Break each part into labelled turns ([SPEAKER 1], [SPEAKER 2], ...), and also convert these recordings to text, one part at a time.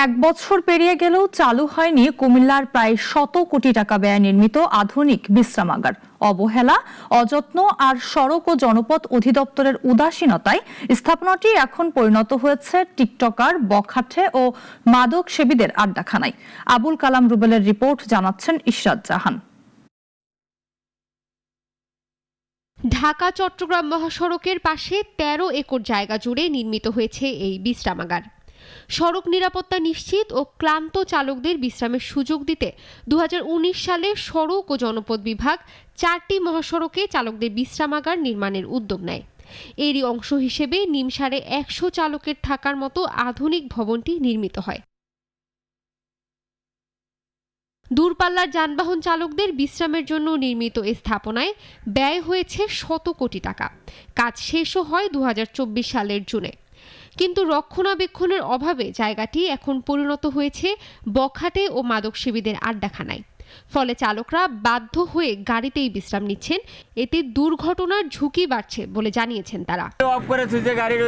[SPEAKER 1] এক বছর পেরিয়ে গেলেও চালু হয়নি কুমিল্লার প্রায় ১০০ কোটি টাকা ব্যয়ে নির্মিত আধুনিক বিশ্রামাগার। অবহেলা, অযত্ন আর সড়ক ও জনপথ অধিদপ্তরের উদাসীনতায় স্থাপনাটি এখন পরিণত হয়েছে টিকটকার, বখাটে ও মাদক সেবীদের আড্ডাখানায়। আবুল কালাম রুবেলের রিপোর্ট, জানাচ্ছেন ইশরাত জাহান।
[SPEAKER 2] ঢাকা চট্টগ্রাম মহাসড়কের পাশে ১৩ একর জায়গা জুড়ে নির্মিত হয়েছে এই বিশ্রামাগার। সড়ক নিরাপত্তা নিশ্চিত ও ক্লান্ত চালকদের বিশ্রামের সুযোগ দিতে ২০১৯ সালে সড়ক ও জনপথ বিভাগ ৪টি মহাসড়কে চালকদের বিশ্রামাগার নির্মাণের উদ্যোগ নেয়। এরই অংশ হিসেবে নিমসারে ১০০ চালকের থাকার মতো আধুনিক ভবনটি নির্মিত হয়। দূরপাল্লার যানবাহন চালকদের বিশ্রামের জন্য নির্মিত এ স্থাপনায় ব্যয় হয়েছে ১০০ কোটি টাকা। কাজ শেষও হয় ২০২৪ সালের জুনে। কিন্তু রক্ষণাবেক্ষণের অভাবে জায়গাটি এখন পরিণত হয়েছে বখাটে ও মাদক সেবীদের আড্ডাখানায়। ফলে চালকরা বাধ্য হয়ে গাড়িতেই বিশ্রাম নিচ্ছেন। এতে দুর্ঘটনার ঝুঁকি বাড়ছে বলে জানিয়েছেন তারা।
[SPEAKER 3] অফ করে থুইছে, গাড়ির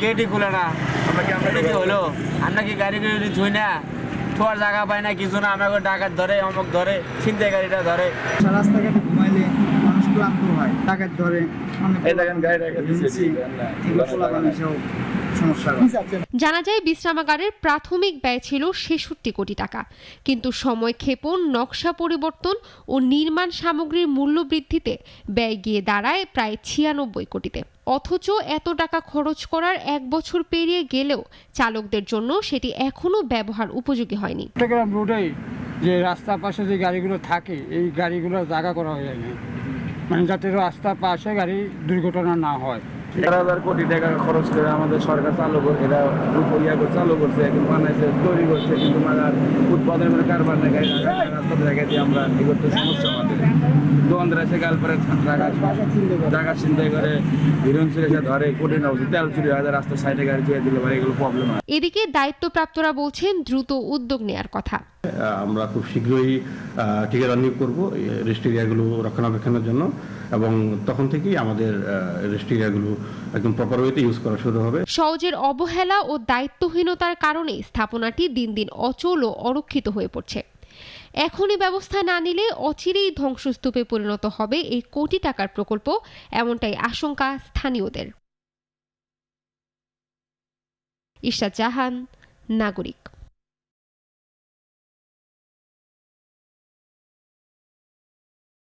[SPEAKER 3] গেটই খুলে না। আমরা কি হলো, আমরা কি গাড়ি থুই না, ছোয়ার জায়গা পাই না, কিছু না। আমরা ডাকাত ধরে, অমুক ধরে, ছিনতাই গাড়িটা ধরে।
[SPEAKER 4] রাস্তাঘাটে ঘুমাইলে মানুষ ক্লান্ত হয়, ডাকাত ধরে।
[SPEAKER 2] জানা যায় বিশ্রামাগারের প্রাথমিক ব্যয় ছিল ৬৬ কোটি টাকা, কিন্তু সময় ক্ষেপণ, নকশা পরিবর্তন ও নির্মাণ সামগ্রীর মূল্য বৃদ্ধিতে ব্যয় গিয়ে দাঁড়ায় প্রায় ৯৬ কোটিতে। অথচ এত টাকা খরচ করার এক বছর পেরিয়ে গেলেও চালকদের জন্য সেটি এখনো ব্যবহার উপযোগী হয়নি।
[SPEAKER 4] চট্টগ্রাম রোডে যে রাস্তার পাশে যে গাড়িগুলো থাকে, এই গাড়িগুলো জায়গা করা হয়ে যায় না, মানে যাতে রাস্তার পাশে গাড়ি দুর্ঘটনা না হয়।
[SPEAKER 3] ১,০০০ কোটি টাকা খরচ করে আমাদের সরকার চালু করে, এটা চালু করছে, এখন বানাইছে, তৈরি করছে, কিন্তু উৎপাদনের কারবার না, গাড়ি রাস্তা জায়গা দিয়ে আমরা কি করতে সমস্যা আমাদের। দোকানদার এসে গাল পরে টাকা চিন্তাই করে, হিরোইন চুরি এসে ধরে, কোটি না তেল চুরি হয়, রাস্তার সাইডে গাড়ি চুয়ে দিলে এগুলো প্রবলেম হয়।
[SPEAKER 2] এদিকে দায়িত্বপ্রাপ্তরা বলছেন দ্রুত উদ্যোগ নেওয়ার কথা।
[SPEAKER 5] আমরা খুব শীঘ্রই ঠিকাদার নিয়োগ করব রেস্ট এরিয়াগুলো রক্ষণাবেক্ষণের জন্য, এবং তখন থেকেই আমাদের রেস্ট এরিয়াগুলো একদম প্রপার ওয়েতে ইউজ করা শুরু হবে।
[SPEAKER 2] সওজের অবহেলা ও দায়িত্বহীনতার কারণে স্থাপনাটি দিন দিন অচল ও অরক্ষিত হয়ে পড়ছে। এখনই ব্যবস্থা না নিলে অচিরেই ধ্বংসস্তূপে পরিণত হবে এই কোটি টাকার প্রকল্প, এমনটাই আশঙ্কা স্থানীয়দের। ইশরাত জাহান, নাগরিক।